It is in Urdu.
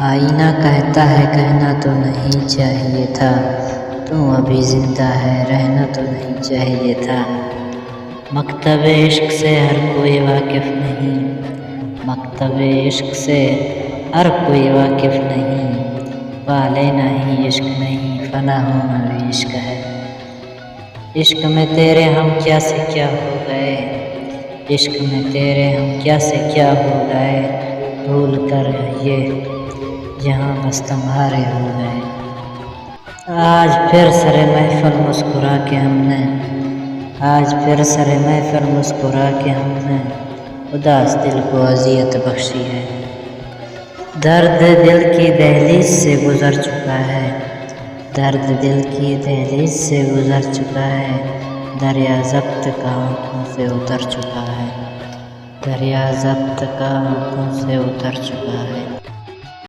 آئینہ کہتا ہے کہنا تو نہیں چاہیے تھا، تو ابھی زندہ ہے رہنا تو نہیں چاہیے تھا۔ مکتب عشق سے ہر کوئی واقف نہیں، مکتب عشق سے ہر کوئی واقف نہیں، پا لینا ہی عشق نہیں، فنا ہونا بھی عشق ہے۔ عشق میں تیرے ہم کیا سے کیا ہو گئے، عشق میں تیرے ہم کیا سے کیا ہو گئے، بھول کر یہ جہاں بس تمہارے ہو گئے۔ آج پھر سرِ محفل مسکرا کے ہم نے اداس دل کو اذیت بخشی ہے۔ درد دل کی دہلیز سے گزر چکا ہے، درد دل کی دہلیز سے گزر چکا ہے، دریا ضبط کا آنکھوں سے اتر چکا ہے، دریا ضبط کا آنکھوں سے اتر چکا ہے۔